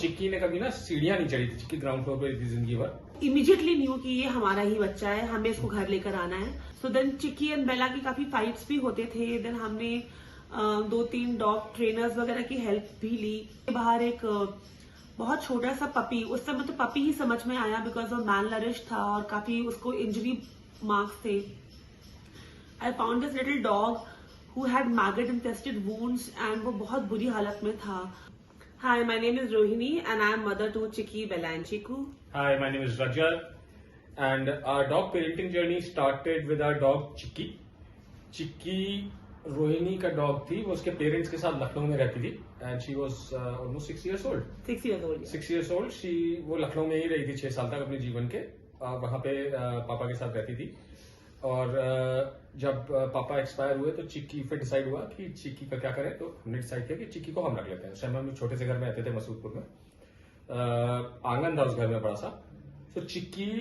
चिक्की ने कभी ना सीढ़ियां नहीं चढ़ी थी। चिक्की ग्राउंड फ्लोर पे रहती थी जिंदगी भर। इमीडिएटली न्यू कि ये हमारा ही बच्चा है, हमें इसको घर लेकर आना है। सो देन चिक्की एंड बेला की काफी फाइट्स भी होते थे। देन हमने 2-3 डॉग ट्रेनर्स वगैरह की हेल्प भी ली। बाहर एक बहुत छोटा सा पपी, उस समय तो पपी ही समझ में आया बिकॉज वो मैल नरिश था और काफी उसको इंजरी मार्क्स थे। I found this little dog who had maggot infested wounds and वो बहुत बुरी हालत में था। Hi, my name is Rohini and I am mother to Chicky, Bella and Chiku. Hi, my name is Rajat and our dog parenting journey started with our dog Chicky. Chicky Rohini का dog थी। वो उसके parents के साथ लखनऊ में रहती थी and she was almost 6 years old. 6 years old. 6 years old. वो लखनऊ में ही रही थी 6 साल तक अपने जीवन के। वहां पे पापा के साथ रहती थी और जब पापा एक्सपायर हुए तो चिक्की फिर डिसाइड हुआ कि चिक्की का क्या करें। तो हमने डिसाइड किया कि चिक्की को हम रख लेते हैं। उस टाइम हम छोटे से घर में रहते थे मसूदपुर में। आंगन था उस घर में बड़ा सा। तो चिक्की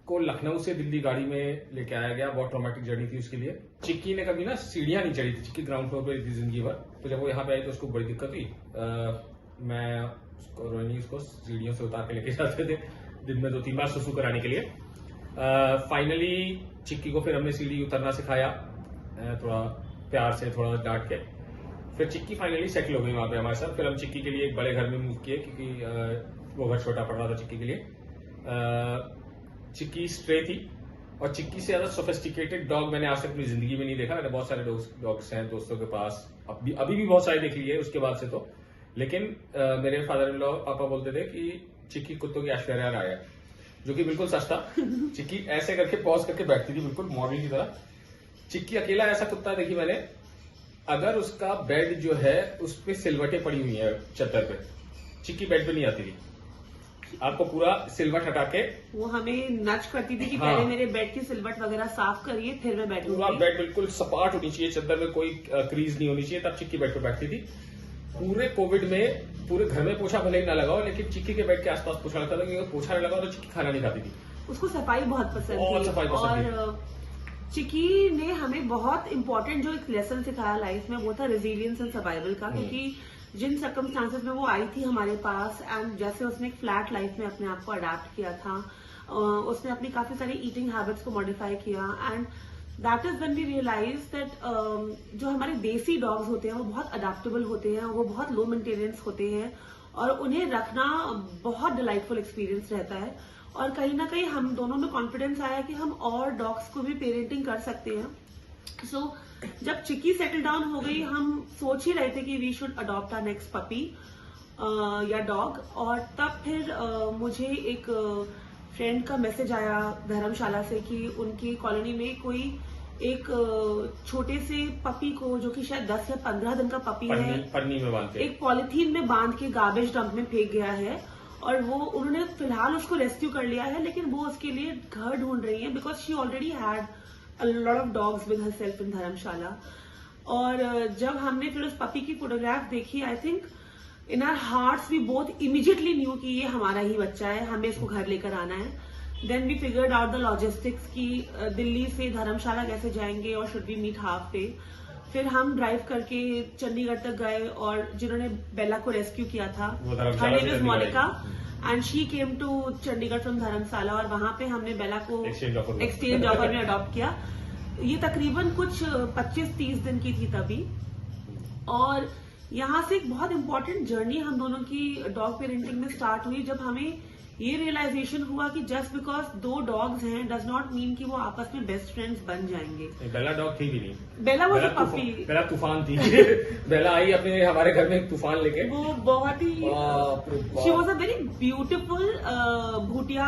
को लखनऊ से दिल्ली गाड़ी में लेके आया गया। बहुत ट्रॉमेटिक जर्नी थी उसके लिए। चिक्की ने कभी ना सीढ़ियां नहीं चढ़ी थी। चिक्की ग्राउंड फ्लोर पे रहती थी जिंदगी भर। तो जब वो यहाँ पे आई तो उसको बड़ी दिक्कत हुई। मैं रोहिणी उसको सीढ़ियों से उतार के लेके जाते थे दिन में 2-3 बार सुसु कराने के लिए। फाइनली चिक्की को फिर हमने सीढ़ी उतरना सिखाया, थोड़ा प्यार से, थोड़ा डांट के। फिर चिक्की फाइनली सेटल हो गई वहां पे हमारे साथ। फिर हम चिक्की के लिए एक बड़े घर में मूव किए क्योंकि वो घर छोटा पड़ रहा था चिक्की के लिए। चिक्की स्ट्रे थी और चिक्की से ज्यादा सोफिस्टिकेटेड डॉग मैंने आज तक अपनी जिंदगी में नहीं देखा। मैंने बहुत सारे डॉग्स हैं दोस्तों के पास, अभी भी बहुत सारे देख लिए उसके बाद से तो। लेकिन मेरे फादर इन लॉ पापा बोलते थे कि चिक्की कुत्तों की ऐश्वर्या राय है, जो कि बिल्कुल सच था। चिक्की ऐसे करके पॉज करके बैठती थी बिल्कुल मॉडल की तरह। चिक्की अकेला ऐसा कुत्ता देखी मैंने, अगर उसका बेड जो है उस पे सिलवटें पड़ी हुई है चद्दर पे, चिक्की बेड पे नहीं आती थी। आपको पूरा सिलवट हटा के वो हमें नच करती थी कि पहले मेरे बेड की सिलवट वगैरह साफ करिए फिर मैं बैठूंगी। पूरा बेड बिल्कुल सपाट होनी चाहिए, चद्दर में कोई क्रीज नहीं होनी चाहिए, तब चिक्की बेड पे बैठती थी। पूरे कोविड में पूरे घर में पोछा भले ही ना लगाओ, लेकिन चिक्की के बेड के आसपास पोछा लगता था क्योंकि पोछा नहीं लगाओ तो चिक्की खाना नहीं खाती थी। उसको सफाई बहुत पसंद बहुत थी। सफाई पसंद और चिक्की ने हमें बहुत इंपॉर्टेंट जो एक लेसन सिखाया लाइफ में, वो था रेजिलियंस एंड सर्वाइवल का। क्योंकि जिन सर्कमस्टांसेस में वो आई थी हमारे पास एंड जैसे उसने एक फ्लैट लाइफ में अपने आप को अडेप्ट किया था, उसने अपनी काफी सारी ईटिंग हैबिट्स को मॉडिफाई किया and that is when we realize that जो हमारे देसी डॉग्स होते हैं वो बहुत अडेप्टेबल होते हैं, वो बहुत लो मेंटेनेंस होते हैं और उन्हें रखना बहुत डिलाइटफुल एक्सपीरियंस रहता है। और कहीं ना कहीं हम दोनों में कॉन्फिडेंस आया कि हम और डॉग्स को भी पेरेंटिंग कर सकते हैं। सो जब चिक्की सेटल डाउन हो गई, हम सोच ही रहे थे कि we should adopt our next puppy या डॉग। और तब फिर मुझे एक फ्रेंड का मैसेज आया धर्मशाला से कि उनकी कॉलोनी में कोई एक छोटे से पपी को, जो कि शायद 10 या 15 दिन का पपी है, पन्नी में बांध के, एक पॉलिथीन में बांध के गार्बेज डंप में फेंक गया है। और वो उन्होंने फिलहाल उसको रेस्क्यू कर लिया है, लेकिन वो उसके लिए घर ढूंढ रही है because she already had a lot of dogs with herself in Dharamshala. और जब हमने फिर उस पपी की फोटोग्राफ देखी, I think in our hearts we both immediately knew कि ये हमारा ही बच्चा है, हमें इसको घर लेकर आना है। Then we figured out the logistics की दिल्ली से धर्मशाला कैसे जाएंगे और should we meet halfway. फिर हम ड्राइव करके चंडीगढ़ तक गए और जिन्होंने बेला को रेस्क्यू किया था, her name is Monica and she came to Chandigarh from Dharamshala और वहां पे हमने बेला को एक्सचेंज ऑफर में अडॉप्ट किया। ये तकरीबन कुछ 25-30 दिन की थी तभी। और यहाँ से एक बहुत इंपॉर्टेंट जर्नी हम दोनों की डॉग पेरेंटिंग में स्टार्ट हुई, जब हमें ये रियलाइजेशन हुआ कि जस्ट बिकॉज 2 डॉग्स हैं डज नॉट मीन कि वो आपस में बेस्ट फ्रेंड्स बन जाएंगे। बेला डॉग थी भी नहीं, बेला वो पपी, बेला तूफान थी। बेला आई अपने हमारे घर में एक तूफान लेके, वो बहुत ही she was a very beautiful Bhutia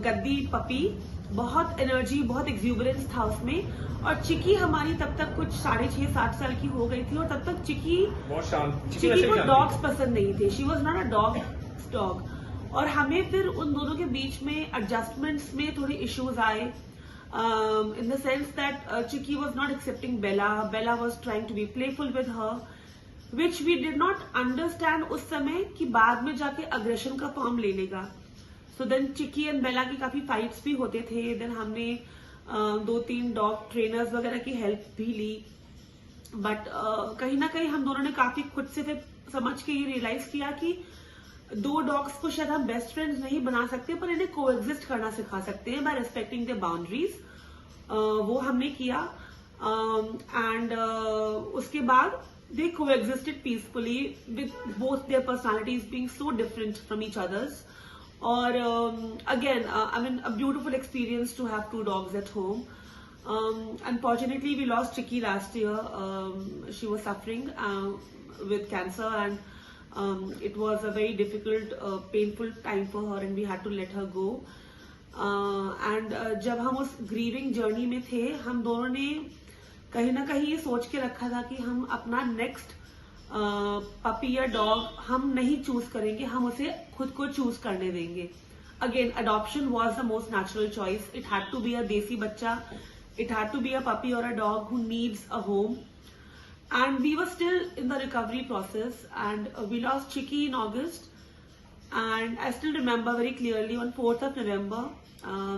Gaddi puppy, बहुत एनर्जी, बहुत एक्सूबरेंस था उसमें। और चिक्की हमारी तब तक कुछ 6.5-7 साल की हो गई थी और तब तक चिक्की बहुत शांत, चिक्की को डॉग्स पसंद नहीं थे, she was not a dog. और हमें फिर उन दोनों के बीच में एडजस्टमेंट्स में थोड़े इश्यूज आए, in the sense that Chikki was not accepting Bella, Bella was trying to be playful with her, which we did not understand उस समय कि बाद में जाके अग्रेशन का फॉर्म ले लेगा। सो देन चिक्की एंड बेला की काफी फाइट्स भी होते थे। देन हमने 2-3 डॉग ट्रेनर्स वगैरह की हेल्प भी ली, बट कहीं ना कहीं हम दोनों ने काफी खुद से फिर समझ के ये रियलाइज किया कि दो डॉग्स को शायद हम बेस्ट फ्रेंड्स नहीं बना सकते, पर इन्हें कोएग्जिस्ट करना सिखा सकते हैं बाय रिस्पेक्टिंग द बाउंड्रीज। वो हमने किया एंड उसके बाद they coexisted peacefully with both their personalities being so different from each others. और again I mean a beautiful experience to have two dogs at home. Unfortunately, we lost Chicky last year. She was suffering with cancer, and it was a very difficult, painful time for her, and we had to let her go. And जब हम उस grieving journey में थे, हम दोनों ने कहीं ना कहीं ये सोच के रखा था कि हम अपना next puppy या dog हम नहीं choose करेंगे, हम उसे खुद को choose करने देंगे. Again, adoption was the most natural choice. It had to be a desi बच्चा. It had to be a puppy or a dog who needs a home. And we were still in the recovery process, and we lost Chicky in August. And I still remember very clearly on 4th of November,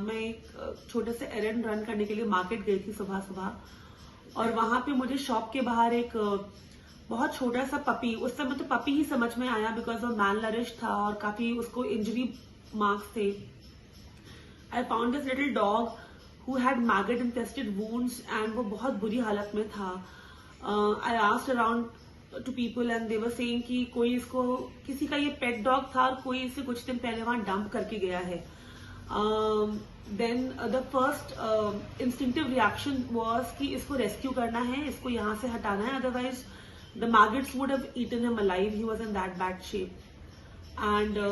मैं एक छोटे से errand run करने के लिए market गई थी सुबह सुबह, और वहां पे मुझे शॉप के बाहर एक बहुत छोटा सा पपी, उस समय तो पपी ही समझ में आया बिकॉज वो malnourished था और काफी उसको इंजरी मार्क्स थे. I found this little dog who had maggot infested wounds and वो बहुत बुरी हालत में था. I asked around to people and they were saying कि कोई इसको, किसी का ये पेट डॉग था और कोई इसे कुछ दिन पहले वहां डंप करके गया है. Then the first instinctive reaction was कि इसको रेस्क्यू करना है, इसको यहाँ से हटाना है, otherwise the maggots would have eaten him alive. He was in that bad shape. And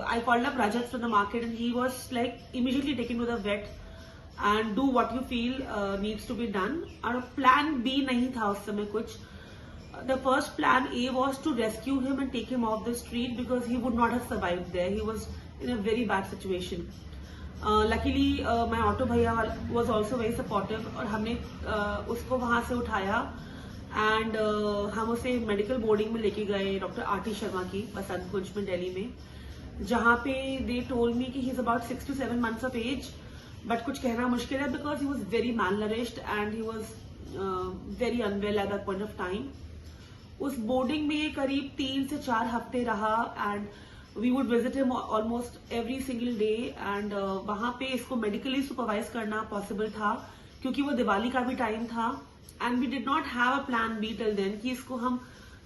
I called up Rajat from the market and he was like immediately taken to the vet and do what you feel needs to be done. और plan B नहीं था उस समय कुछ. The first plan A was to rescue him and take him off the street because he would not have survived there. He was in a very bad situation. Luckily my auto भैया was also very supportive और हमने उसको वहां से उठाया and हम उसे medical boarding में लेके गए डॉक्टर आरटी शर्मा की बसंत कुंज में दिल्ली में, जहाँ पे दे टोल्ड मी कि he is about 6 to 7 months of age. But कुछ कहना मुश्किल है because he was very malnourished and he was very unwell at that point of time. उस बोर्डिंग में करीब 3 से 4 हफ्ते रहा and we would visit him almost every single day. And वहां पे इसको मेडिकली सुपरवाइज करना पॉसिबल था क्योंकि वो दिवाली का भी टाइम था. And we did not have a plan B till then कि इसको हम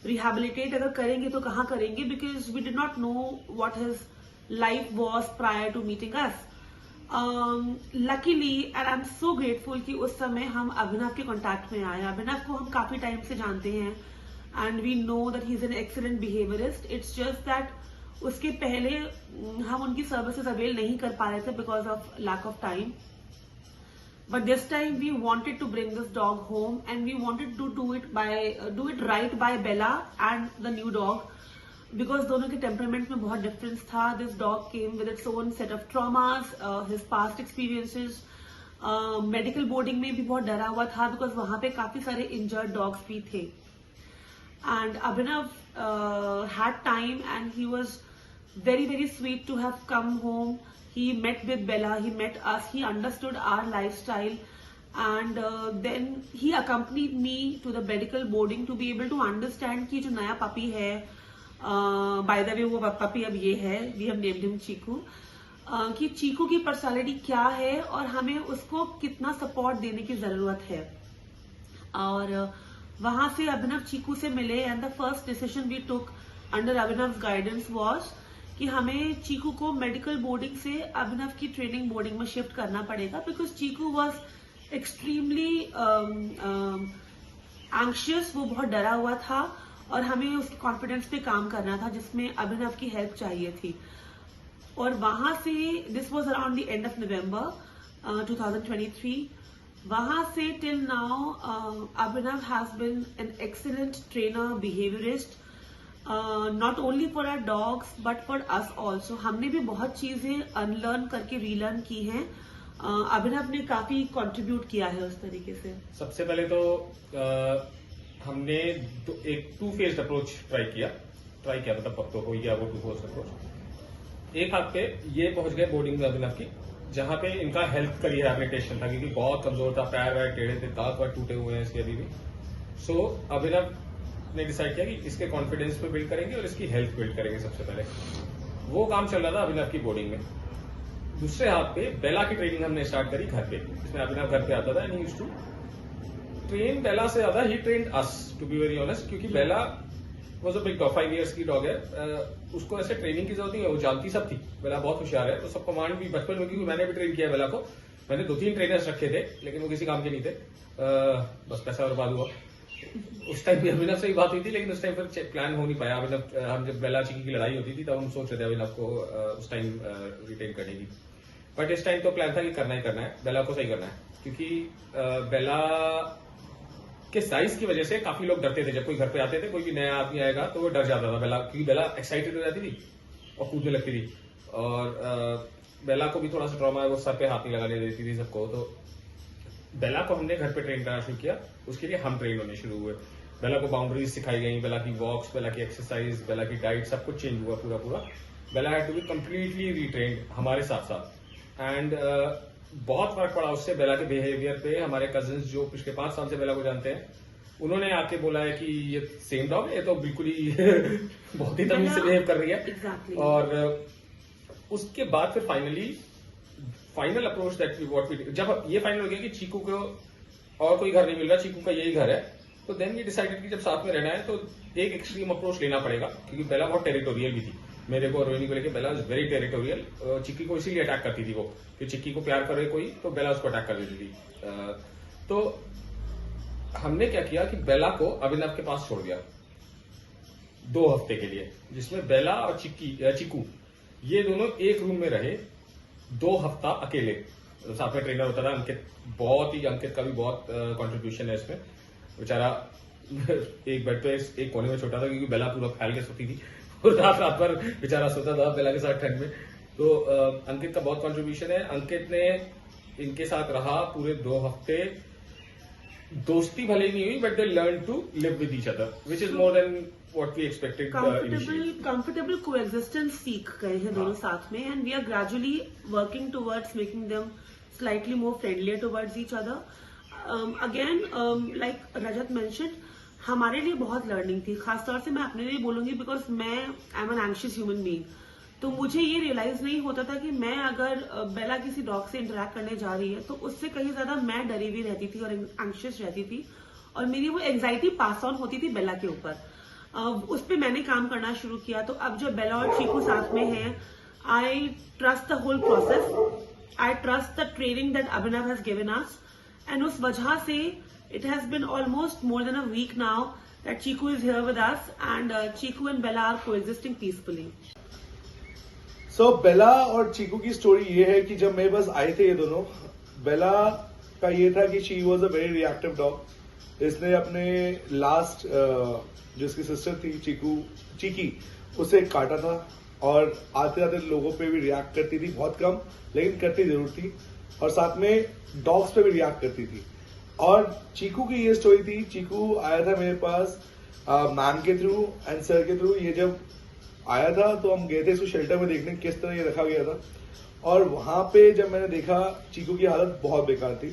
रिहेबिलिटेट अगर करेंगे तो कहाँ करेंगे, because we did not know what his life was prior to meeting us. Luckily and I am so grateful कि उस समय हम अभिनव के कॉन्टैक्ट में आए. अभिनव को हम काफी टाइम से जानते हैं and we know that he is an excellent behaviourist. It's just that उसके पहले हम उनकी सर्विसेज अवेल नहीं कर पा रहे थे because of lack of time. But this time we wanted to bring this dog home and we wanted to do it right by Bella and the new dog. Because दोनों के temperament में बहुत difference था. This dog came with its own set of traumas, his past experiences. Medical boarding में भी बहुत डरा हुआ था बिकॉज वहां पे काफी सारे इंजर्ड डॉग्स भी थे. And Abhinav had time and he was very, very sweet to have come home. He met with Bella, he met us, he understood our lifestyle, and then he accompanied me to the medical boarding to be able to understand कि जो नया puppy है, by the way वो puppy अब ये है, we have named him चीकू, कि चीकू की पर्सनालिटी क्या है और हमें उसको कितना सपोर्ट देने की जरूरत है. और वहां से अभिनव चीकू से मिले and the first decision we took under Abhinav guidance was कि हमें चीकू को मेडिकल बोर्डिंग से अभिनव की ट्रेनिंग बोर्डिंग में शिफ्ट करना पड़ेगा because Cheeku was extremely anxious. वो बहुत डरा हुआ था और हमें उसके कॉन्फिडेंस पे काम करना था जिसमें अभिनव की हेल्प चाहिए थी. और वहां से this was around the end of November 2023. वहां से till now Abhinav has been an excellent trainer, behaviourist, not only for our dogs but for us also. हमने भी बहुत चीजें अनलर्न करके रीलर्न की हैं. अभिनव ने काफी कंट्रीब्यूट किया है उस तरीके से. सबसे पहले तो हमने एक 2-phased अप्रोच ट्राई किया मतलब पत्तों को, या वो 2-phased अप्रोच. एक हाथ पे ये पहुंच गए बोर्डिंग में अभिनव की, जहां पे इनका हेल्थ का रिहेबिलिटेशन था क्योंकि बहुत कमजोर था, पैर वैर टेढ़े थे, दांत वार टूटे हुए हैं इसके अभी भी. सो अभिनव ने डिसाइड किया कि इसके कॉन्फिडेंस पे बिल्ड करेंगे और इसकी हेल्थ बिल्ड करेंगे सबसे पहले। वो काम चल रहा था अभिनव की बोर्डिंग में। दूसरे हाथ पे बेला की ट्रेनिंग हमने स्टार्ट करी घर पे, इसमें अभिनव घर पे आता था and he used to train Bella से ज्यादा ही train us, to be very honest, क्योंकि Bella was a big dog, 5 years की डॉग है। उसको ऐसे ट्रेनिंग की जरूरत नहीं है, वो जानती सब थी। बेला बहुत होशियार है, वो सब कमांड भी बचपन में, क्योंकि मैंने भी ट्रेन किया है बेला को। मैंने 2-3 ट्रेनर्स रखे थे, लेकिन वो किसी काम के नहीं थे, बस पैसा बर्बाद हुआ। उस टाइम भी अभिनव से ही बात हुई थी, लेकिन उस टाइम फिर प्लान हो नहीं पाया। अभिनव, हम जब बेला चिकी की लड़ाई होती थी तब हम सोच रहे थे अभिनव को उस टाइम रिटेन करने की, बट इस टाइम तो प्लान था कि करना ही करना है, बेला को सही करना है, क्योंकि बेला के साइज की वजह से काफी लोग डरते थे। जब कोई घर पे आते थे, कोई भी नया आदमी आएगा तो वो डर जाता था बेला, क्योंकि बेला एक्साइटेड हो जाती थी और कूदने लगती थी। और बेला को भी थोड़ा सा ट्रॉमा है, वो सर पे हाथ नहीं लगाने देती थी सबको। तो बेला को हमने घर पे ट्रेन करना शुरू किया, उसके लिए हम ट्रेन होने शुरू हुए। बेला को बाउंड्रीज सिखाई गई, बेला की वॉक्स, बेला की एक्सरसाइज, बेला की डाइट, सब कुछ चेंज हुआ पूरा। बेला हैड टू बी कंप्लीटली रीट्रेन्ड हमारे साथ साथ। एंड बहुत फर्क पड़ा उससे बेला के बिहेवियर पे। हमारे कजिन्स जो पिछले 5 साल से बेला को जानते हैं, उन्होंने आके बोला है कि ये सेम डॉग है, ये तो बिल्कुल ही बहुत ही तमीज से बिहेव कर रही है। Exactly. और उसके बाद फिर final approach that what we, जब ये फाइनल हो गया कि चीकू को और कोई घर नहीं मिल रहा, चीकू का यही घर है, तो देन वी डिसाइडेड कि जब साथ में रहना है तो एक एक्सट्रीम अप्रोच लेना पड़ेगा, क्योंकि बेला बहुत टेरिटोरियल भी थी। मेरे को और रोहिणी को लेकर बेला इज वेरी टेरिटोरियल। चिक्की को इसीलिए अटैक करती थी वो, कि चिक्की को प्यार करे कोई तो बेला उसको अटैक कर देती थी। तो हमने क्या किया कि बेला को अभिनव के पास छोड़ दिया 2 हफ्ते के लिए, जिसमें बेला और चिक्कू ये दोनों एक रूम में रहे 2 हफ्ता अकेले। साथ में ट्रेनर होता था अंकित, अंकित का भी बहुत कंट्रीब्यूशन है इसमें। बेचारा एक बेड पे एक कोने में छोटा था, क्योंकि बेला पूरा फैल के सोती थी और रात भर बेचारा सोता था बेला के साथ ठंड में। तो अंकित का बहुत कंट्रीब्यूशन है। अंकित ने इनके साथ रहा पूरे 2 हफ्ते। दोस्ती भले नहीं हुई, but they learn to live with each other, which is more than what we expected. Comfortable coexistence सीख गए हैं दोनों साथ में, and we are gradually working towards making them slightly more friendlier towards each other. Again like Rajat mentioned, हमारे लिए बहुत learning थी। खासतौर से मैं अपने लिए बोलूंगी, बिकॉज मैं I am an anxious human being. तो मुझे ये रियलाइज नहीं होता था कि मैं अगर बेला किसी डॉग से इंटरेक्ट करने जा रही है तो उससे कहीं ज्यादा मैं डरी हुई रहती थी और एंग्शियस रहती थी, और मेरी वो एंग्जाइटी पास ऑन होती थी बेला के ऊपर। उस पर मैंने काम करना शुरू किया। तो अब जब बेला और चीकू साथ में हैं, I trust the whole process, I trust the training that Abhinav has given us, and उस वजह से it has been almost more than a week now that Chiku is here with us, and Chiku and Bella are coexisting peacefully. So बेला और चीकू की story ये है कि जब मेरे पास आए थे ये दोनों, बेला का ये था कि she was a very reactive dog. इसने अपने लास्ट जो इसकी सिस्टर थी चीकी, उसे काटा था, और आते आते लोगों पे भी रिएक्ट करती थी, बहुत कम लेकिन करती जरूर थी, और साथ में डॉग्स पे भी रिएक्ट करती थी। और चीकू की ये स्टोरी थी, चीकू आया था मेरे पास मैम के थ्रू एंड सर के थ्रू। ये जब आया था तो हम गए थे इसको शेल्टर में देखने किस तरह ये रखा गया था, और वहां पे जब मैंने देखा चीकू की हालत बहुत बेकार थी,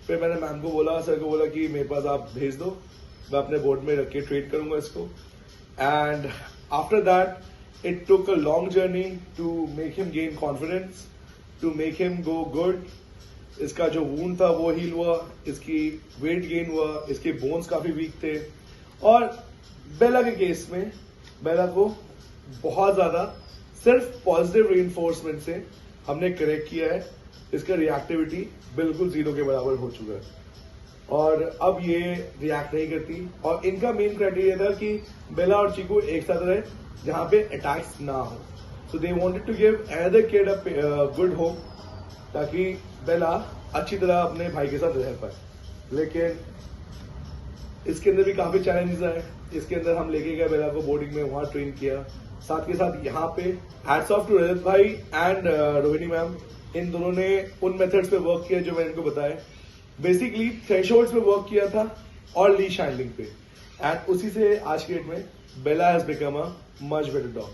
फिर मैंने मैम को बोला, सर को बोला कि मेरे पास आप भेज दो, मैं अपने बोर्ड में रख के ट्रेन करूंगा इसको। And after that it took a long journey to make him gain confidence, to make him go good. इसका जो वूंड था वो हील हुआ, इसकी वेट गेन हुआ, इसके बोन्स काफी वीक थे। और बेला के केस में बेला को बहुत ज्यादा सिर्फ पॉजिटिव रीइंफोर्समेंट से हमने करेक्ट किया है। इसका रिएक्टिविटी बिल्कुल 0 के बराबर हो चुका है, और अब ये रिएक्ट नहीं करती। और इनका मेन क्राइटेरिया था कि बेला और चीकू एक साथ रहे जहां पे अटैक्स ना हो। So they wanted to give another kid a good home, ताकि बेला अच्छी तरह अपने भाई के साथ रह पाए। लेकिन इसके अंदर भी काफी चैलेंजेस आए। इसके अंदर हम लेके गए बेला को बोर्डिंग में, वहां ट्रेन किया, साथ के साथ यहाँ पे हैट्स ऑफ टू रजत भाई एंड रोहिणी मैम। इन दोनों ने उन मेथड्स पे वर्क किया जो मैंने इनको बताया। बेसिकली थ्रेशोल्ड्स पे वर्क किया था और लीश हैंडलिंग पे, एंड उसी से आज की डेट में Bella has become a much better dog.